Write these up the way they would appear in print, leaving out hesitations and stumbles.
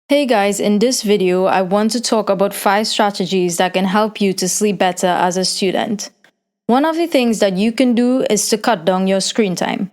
Hey guys, in this video, I want to talk about 5 strategies that can help you to sleep better as a student. One of the things that you can do is to cut down your screen time.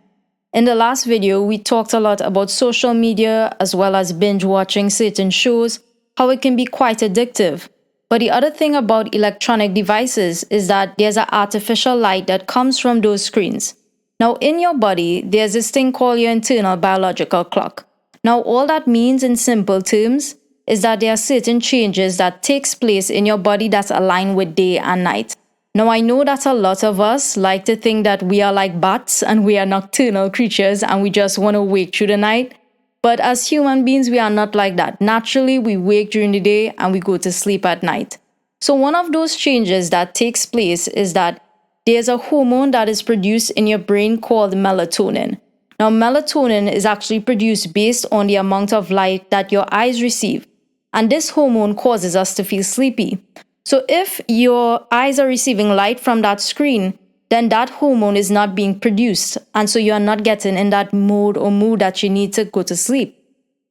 In the last video, we talked a lot about social media as well as binge watching certain shows, how it can be quite addictive. But the other thing about electronic devices is that there's an artificial light that comes from those screens. Now, in your body, there's this thing called your internal biological clock. Now, all that means in simple terms is that there are certain changes that takes place in your body that's aligned with day and night. Now, I know that a lot of us like to think that we are like bats and we are nocturnal creatures and we just want to wake through the night. But as human beings, we are not like that. Naturally, we wake during the day and we go to sleep at night. So one of those changes that takes place is that there's a hormone that is produced in your brain called melatonin. Now, melatonin is actually produced based on the amount of light that your eyes receive. And this hormone causes us to feel sleepy. So if your eyes are receiving light from that screen, then that hormone is not being produced. And so you are not getting in that mode or mood that you need to go to sleep.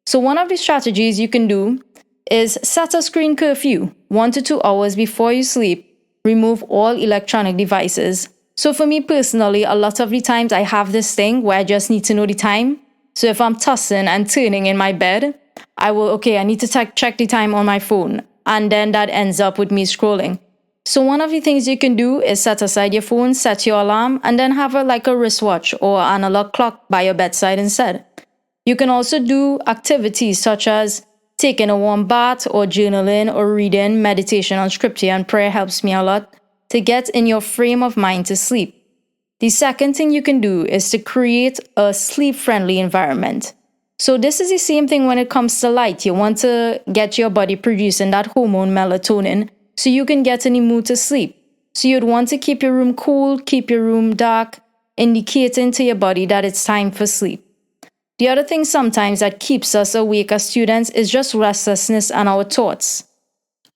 So one of the strategies you can do is set a screen curfew 1 to 2 hours before you sleep. Remove all electronic devices. So for me personally, a lot of the times I have this thing where I just need to know the time. So if I'm tossing and turning in my bed, I need to check the time on my phone. And then that ends up with me scrolling. So one of the things you can do is set aside your phone, set your alarm, and then have a wristwatch or analog clock by your bedside instead. You can also do activities such as taking a warm bath or journaling or reading. Meditation on scripture and prayer helps me a lot to get in your frame of mind to sleep. The second thing you can do is to create a sleep-friendly environment. So this is the same thing when it comes to light. You want to get your body producing that hormone melatonin so you can get in the mood to sleep. So you'd want to keep your room cool, keep your room dark, indicating to your body that it's time for sleep. The other thing sometimes that keeps us awake as students is just restlessness and our thoughts.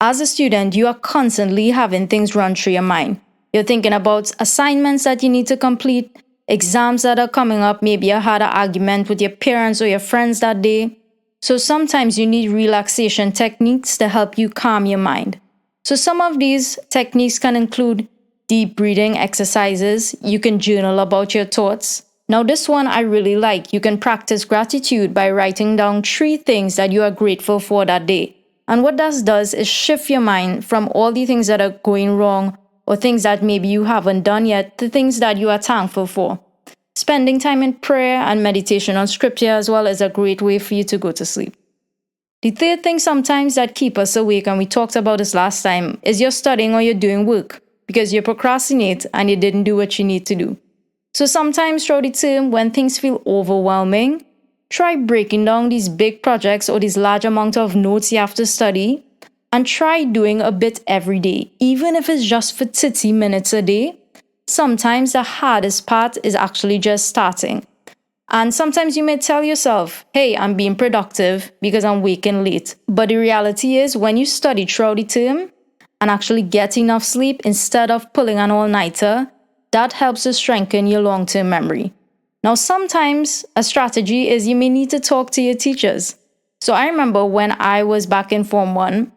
As a student, you are constantly having things run through your mind. You're thinking about assignments that you need to complete, exams that are coming up, maybe you had an argument with your parents or your friends that day. So sometimes you need relaxation techniques to help you calm your mind. So some of these techniques can include deep breathing exercises. You can journal about your thoughts. Now this one I really like. You can practice gratitude by writing down 3 things that you are grateful for that day. And what that does is shift your mind from all the things that are going wrong or things that maybe you haven't done yet to things that you are thankful for. Spending time in prayer and meditation on scripture as well is a great way for you to go to sleep. The third thing sometimes that keep us awake, and we talked about this last time, is you're studying or you're doing work because you procrastinate and you didn't do what you need to do. So sometimes throughout the term when things feel overwhelming, try breaking down these big projects or these large amount of notes you have to study and try doing a bit every day, even if it's just for 30 minutes a day. Sometimes the hardest part is actually just starting. And sometimes you may tell yourself, hey, I'm being productive because I'm waking late. But the reality is when you study throughout the term and actually get enough sleep instead of pulling an all-nighter, that helps to strengthen your long-term memory. Now, sometimes a strategy is you may need to talk to your teachers. So I remember when I was back in Form 1,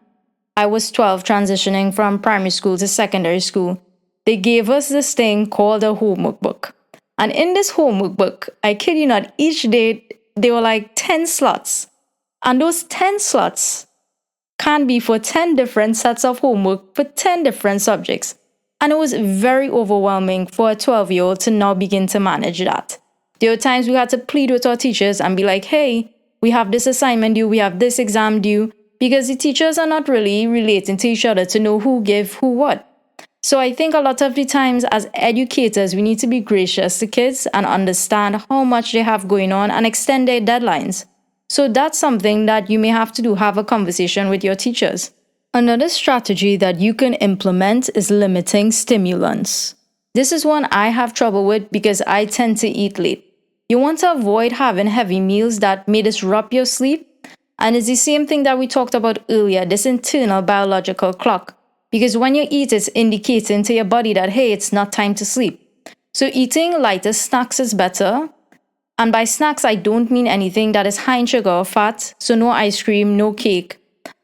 I was 12 transitioning from primary school to secondary school. They gave us this thing called a homework book. And in this homework book, I kid you not, each day there were like 10 slots. And those 10 slots can be for 10 different sets of homework for 10 different subjects. And it was very overwhelming for a 12-year-old to now begin to manage that. There were times we had to plead with our teachers and be like, hey, we have this assignment due, we have this exam due, because the teachers are not really relating to each other to know who gave who what. So I think a lot of the times as educators, we need to be gracious to kids and understand how much they have going on and extend their deadlines. So that's something that you may have to do, have a conversation with your teachers. Another strategy that you can implement is limiting stimulants. This is one I have trouble with because I tend to eat late. You want to avoid having heavy meals that may disrupt your sleep. And it's the same thing that we talked about earlier, this internal biological clock. Because when you eat, it's indicating to your body that, hey, it's not time to sleep. So eating lighter snacks is better. And by snacks, I don't mean anything that is high in sugar or fat, so no ice cream, no cake.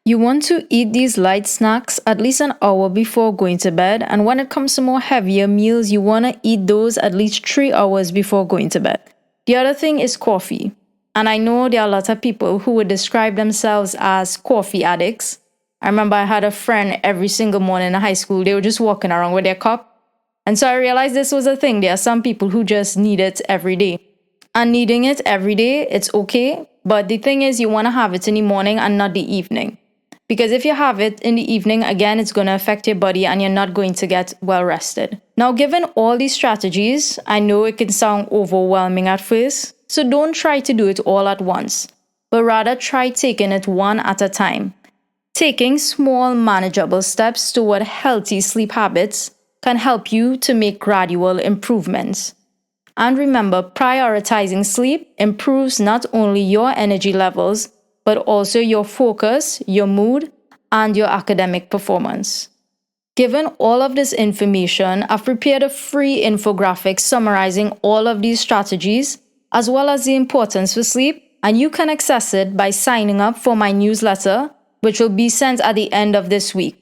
You want to eat these light snacks at least an hour before going to bed, and when it comes to more heavier meals, you want to eat those at least 3 hours before going to bed. The other thing is coffee. And I know there are a lot of people who would describe themselves as coffee addicts. I remember I had a friend every single morning in high school, they were just walking around with their cup. And so I realized this was a thing. There are some people who just need it every day. And needing it every day, it's okay. But the thing is, you want to have it in the morning and not the evening. Because if you have it in the evening, again, it's going to affect your body and you're not going to get well rested. Now, given all these strategies, I know it can sound overwhelming at first. So don't try to do it all at once, but rather try taking it one at a time. Taking small, manageable steps toward healthy sleep habits can help you to make gradual improvements. And remember, prioritizing sleep improves not only your energy levels, but also your focus, your mood, and your academic performance. Given all of this information, I've prepared a free infographic summarizing all of these strategies, as well as the importance for sleep, and you can access it by signing up for my newsletter, which will be sent at the end of this week.